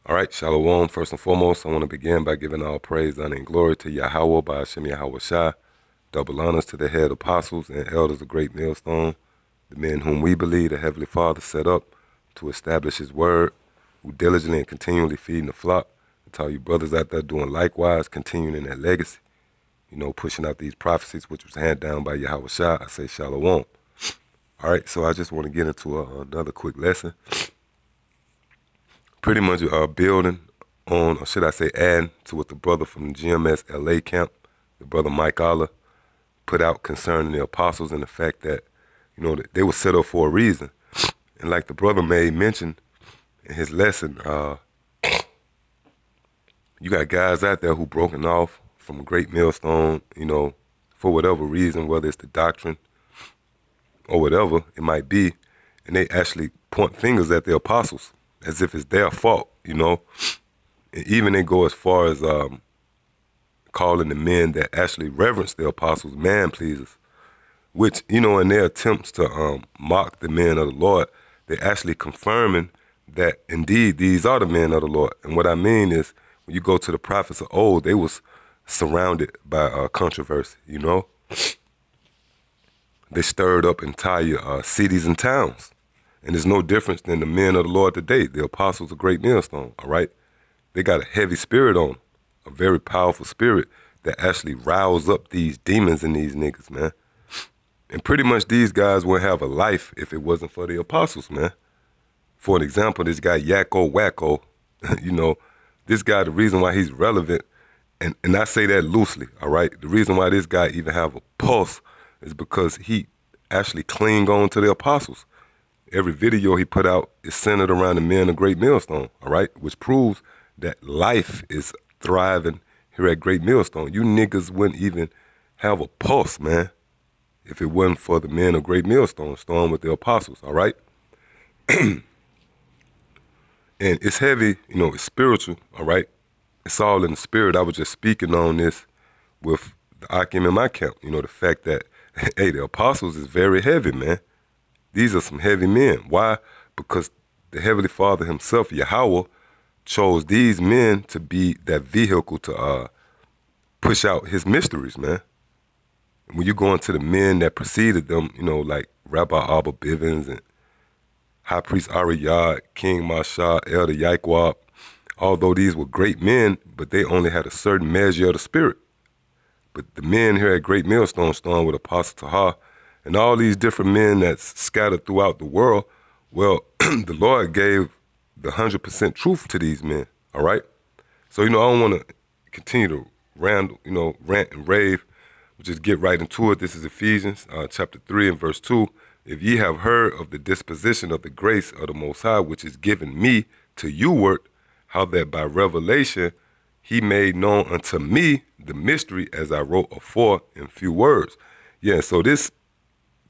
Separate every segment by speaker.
Speaker 1: All right, Shalom. First and foremost, I want to begin by giving all praise, honor, and glory to Yahweh by Hashem Yahweh Shai. Double honors to the head apostles and elders of Great Millstone, the men whom we believe the Heavenly Father set up to establish His word, who diligently and continually feeding the flock. And to all you brothers out there doing likewise, continuing in that legacy, pushing out these prophecies which was handed down by Yahweh Shai. I say Shalom. All right, so I just want to get into another quick lesson. Pretty much building on, or should I say adding to what the brother from the GMS LA camp, the brother Mike Allah, put out concerning the apostles and the fact that, they were set up for a reason. And like the brother made mention in his lesson, you got guys out there who broken off from a Great Millstone, for whatever reason, whether it's the doctrine or whatever it might be, and they actually point fingers at the apostles as if it's their fault, And even they go as far as calling the men that actually reverence the apostles man pleasers, which, in their attempts to mock the men of the Lord, they're actually confirming that indeed these are the men of the Lord. And what I mean is, when you go to the prophets of old, they was surrounded by controversy, They stirred up entire cities and towns. And there's no difference than the men of the Lord today, the apostles of Great Millstone, all right? They got a heavy spirit on them, a very powerful spirit that actually riles up these demons in these niggas, man. And pretty much these guys wouldn't have a life if it wasn't for the apostles, man. For an example, this guy Yakko Wacko, this guy, the reason why he's relevant, and I say that loosely, all right? The reason why this guy even have a pulse is because he actually cling on to the apostles. Every video he put out is centered around the men of Great Millstone, all right? Which proves that life is thriving here at Great Millstone. You niggas wouldn't even have a pulse, man, if it wasn't for the men of Great Millstone, storm with the apostles, all right? And it's heavy, it's spiritual, all right? It's all in the spirit. I was just speaking on this with the Akim in my camp, the fact that, hey, the apostles is very heavy, man. These are some heavy men. Why? Because the Heavenly Father himself, Yahweh, chose these men to be that vehicle to push out his mysteries, man. When you go into the men that preceded them, like Rabbi Abba Bivens and High Priest Ariyad, King Mashah, Elder Yaquab, although these were great men, but they only had a certain measure of the spirit. But the men here at Great Millstone, starting with Apostle Taha, and all these different men that's scattered throughout the world, well, the Lord gave the 100% truth to these men, all right? So, I don't want to continue to rant and rave, but just get right into it. This is Ephesians chapter 3 and verse 2. If ye have heard of the disposition of the grace of the Most High, which is given me to youward, how that by revelation he made known unto me the mystery as I wrote afore in few words. Yeah, so this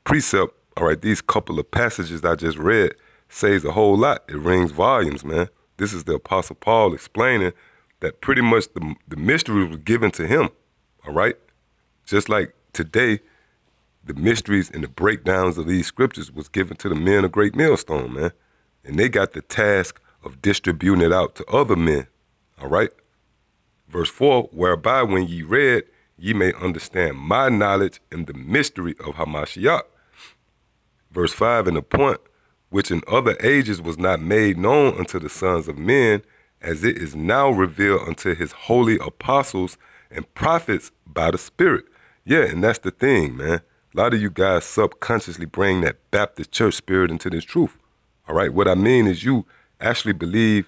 Speaker 1: precept, all right, these couple of passages I just read says a whole lot. It rings volumes, man. This is the Apostle Paul explaining that pretty much the mystery was given to him, all right? Just like today, the mysteries and the breakdowns of these scriptures was given to the men of Great Millstone, man. And they got the task of distributing it out to other men, all right? Verse 4, whereby when ye read, ye may understand my knowledge and the mystery of Hamashiach. Verse 5, and the point which in other ages was not made known unto the sons of men, as it is now revealed unto his holy apostles and prophets by the Spirit. Yeah, and that's the thing, man. A lot of you guys subconsciously bring that Baptist church spirit into this truth. All right, what I mean is you actually believe,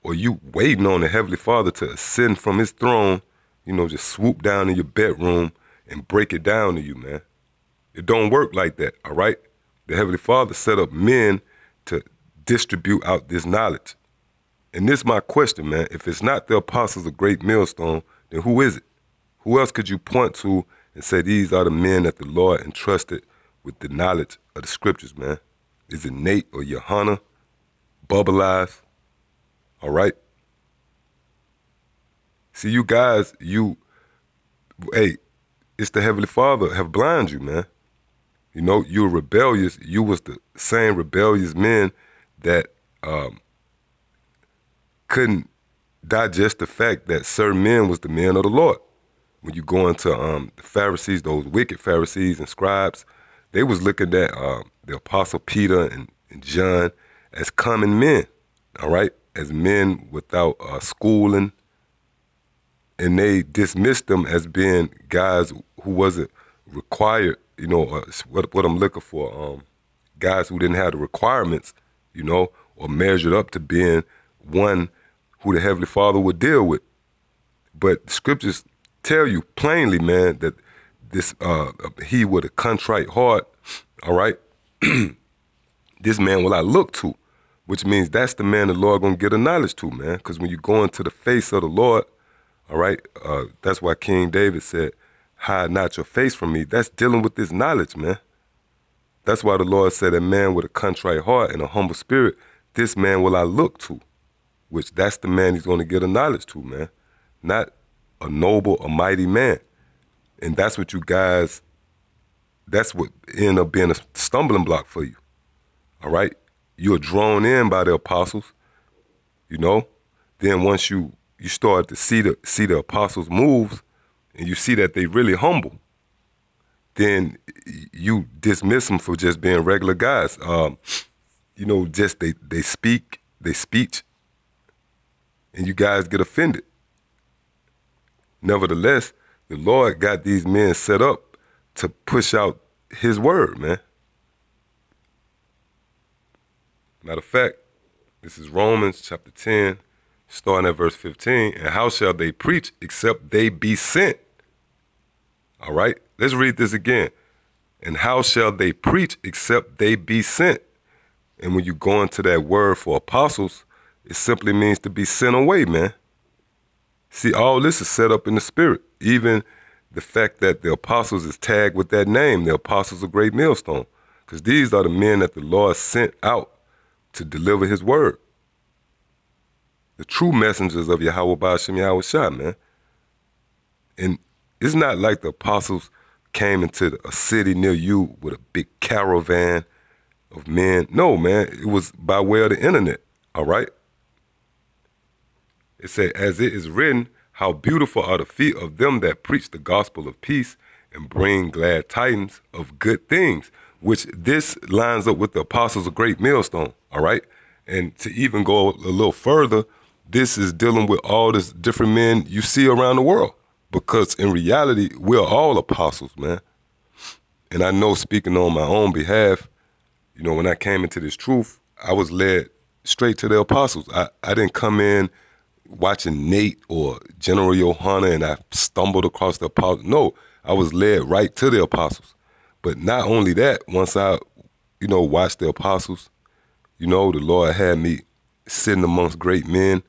Speaker 1: or you waiting on the Heavenly Father to ascend from his throne, just swoop down in your bedroom and break it down to you, man. It don't work like that, all right? The Heavenly Father set up men to distribute out this knowledge. And this is my question, man. If it's not the apostles of Great Millstone, then who is it? Who else could you point to and say these are the men that the Lord entrusted with the knowledge of the scriptures, man? Is it Nate or Johanna? Bubble Eyes? All right? See, you guys, hey, it's the Heavenly Father have blinded you, man. You're rebellious. You was the same rebellious men that couldn't digest the fact that certain men was the men of the Lord. When you go into the Pharisees, those wicked Pharisees and scribes, they was looking at the Apostle Peter and John as common men, all right, as men without schooling, and they dismissed them as being guys who wasn't required, what I'm looking for, guys who didn't have the requirements, or measured up to being one who the Heavenly Father would deal with. But the scriptures tell you plainly, man, that this he with a contrite heart, all right, this man will I look to, which means that's the man the Lord gonna get a knowledge to, man. Because when you go into the face of the Lord, all right, that's why King David said, hide not your face from me. That's dealing with this knowledge, man. That's why the Lord said, a man with a contrite heart and a humble spirit, this man will I look to, which that's the man he's going to get a knowledge to, man. Not a noble, a mighty man. And that's what you guys, that's what end up being a stumbling block for you, all right? You're drawn in by the apostles, Then once you start to see the apostles' moves and you see that they really humble, then you dismiss them for just being regular guys. Just they speak, they speech, and you guys get offended. Nevertheless, the Lord got these men set up to push out his word, man. Matter of fact, this is Romans chapter 10, starting at verse 15. And how shall they preach except they be sent? All right, let's read this again. And how shall they preach except they be sent? And when you go into that word for apostles, it simply means to be sent away, man. See, all this is set up in the spirit. Even the fact that the apostles is tagged with that name, the apostles of Great Millstone, because these are the men that the Lord sent out to deliver his word. The true messengers of Yahweh Ba'ashem Yahweh Shah, man. And it's not like the apostles came into a city near you with a big caravan of men. No, man, it was by way of the internet, all right? It said, as it is written, how beautiful are the feet of them that preach the gospel of peace and bring glad tidings of good things, which this lines up with the apostles of Great Millstone, all right? And to even go a little further, this is dealing with all this different men you see around the world, because in reality, we're all apostles, man. And I know, speaking on my own behalf, when I came into this truth, I was led straight to the apostles. I didn't come in watching Nate or General Yohana and I stumbled across the apostles. No, I was led right to the apostles. But not only that, once I, watched the apostles, the Lord had me sitting amongst great men.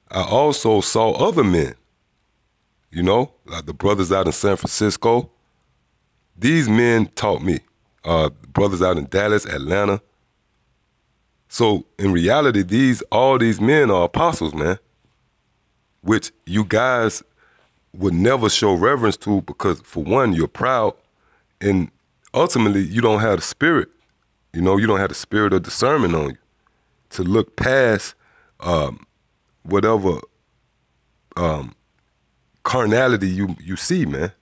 Speaker 1: I also saw other men, like the brothers out in San Francisco. These men taught me, brothers out in Dallas, Atlanta. So in reality, all these men are apostles, man, which you guys would never show reverence to because, for one, you're proud, and ultimately, you don't have the spirit. You don't have the spirit of discernment on you to look past whatever carnality you see, man.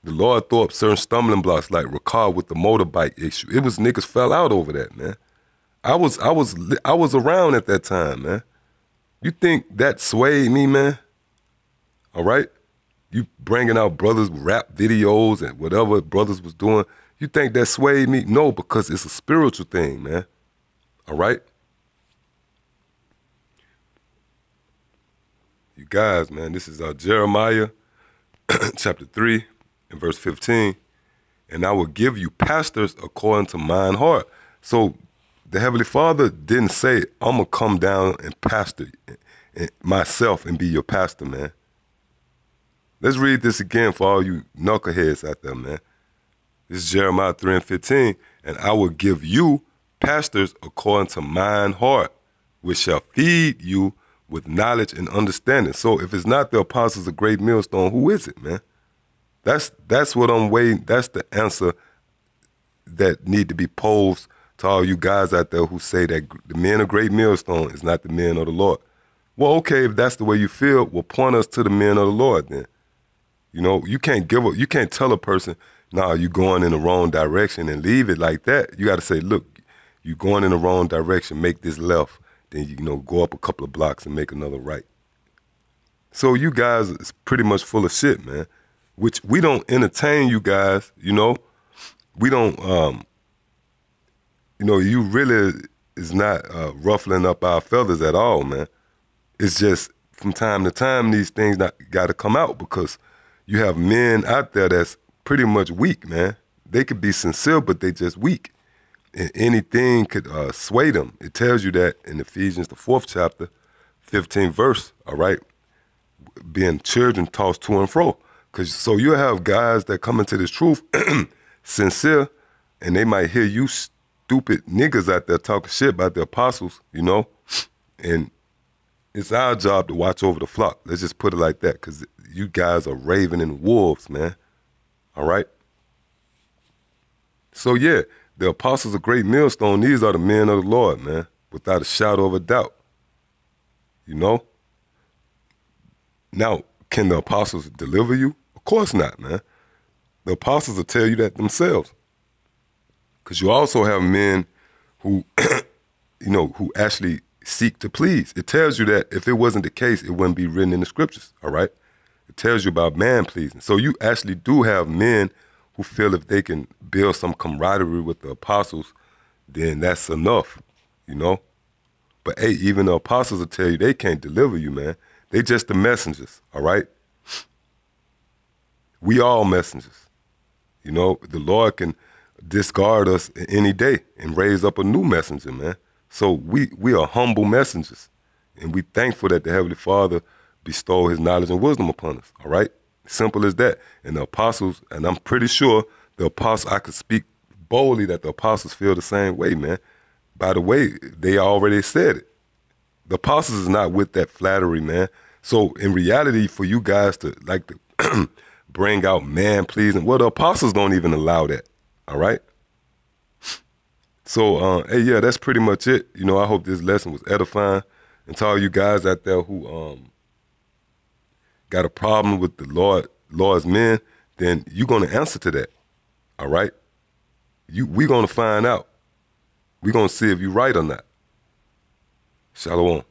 Speaker 1: The Lord threw up certain stumbling blocks, like Ricard with the motorbike issue. It was niggas fell out over that, man. I was around at that time, man. You think that swayed me, man? All right? You bringing out brothers' rap videos and whatever brothers was doing. You think that swayed me? No, because it's a spiritual thing, man. All right? You guys, man, this is Jeremiah chapter 3 and verse 15. And I will give you pastors according to mine heart. So the Heavenly Father didn't say, I'm going to come down and pastor myself and be your pastor, man. Let's read this again for all you knuckleheads out there, man. This is Jeremiah 3 and 15. And I will give you pastors according to mine heart, which shall feed you with knowledge and understanding. So if it's not the apostles of Great Millstone, who is it, man? That's what I'm waiting. That's the answer that need to be posed to all you guys out there who say that the men of Great Millstone is not the men of the Lord. Well, okay, if that's the way you feel, well, point us to the men of the Lord then. You know, you can't you can't tell a person, nah, you going in the wrong direction and leave it like that. You got to say, look, you going in the wrong direction, make this left. Then, you know, go up a couple of blocks and make another right. So you guys is pretty much full of shit, man, which we don't entertain you guys, you know. We don't, you know, you really is not ruffling up our feathers at all, man. It's just from time to time these things got to come out because you have men out there that's pretty much weak, man. They could be sincere, but they just weak. And anything could sway them. It tells you that in Ephesians, the 4th chapter, 15th verse, all right? Being children tossed to and fro. So you'll have guys that come into this truth sincere, and they might hear you stupid niggas out there talking shit about the apostles, you know? And it's our job to watch over the flock. Let's just put it like that, because you guys are ravening wolves, man. All right? So, yeah, the apostles of Great Millstone, these are the men of the Lord, man, without a shadow of a doubt. You know? Now, can the apostles deliver you? Of course not, man. The apostles will tell you that themselves. Because you also have men who, you know, who actually seek to please. It tells you that if it wasn't the case, it wouldn't be written in the scriptures, all right? It tells you about man pleasing. So you actually do have men who feel if they can build some camaraderie with the apostles, then that's enough, you know? But hey, even the apostles will tell you they can't deliver you, man. They just the messengers, all right? We all messengers. You know, the Lord can discard us any day and raise up a new messenger, man. So we are humble messengers, and we thankful that the Heavenly Father bestowed his knowledge and wisdom upon us, all right? Simple as that. And the apostles, and I'm pretty sure the apostles, I could speak boldly that the apostles feel the same way, man. By the way, they already said it. The apostles is not with that flattery, man. So in reality, for you guys to like to bring out man-pleasing, well, the apostles don't even allow that, all right? So, hey, yeah, that's pretty much it. You know, I hope this lesson was edifying. And to all you guys out there who got a problem with the Lord's men, then you're going to answer to that, all right? We're going to find out. We're going to see if you're right or not. Shalom.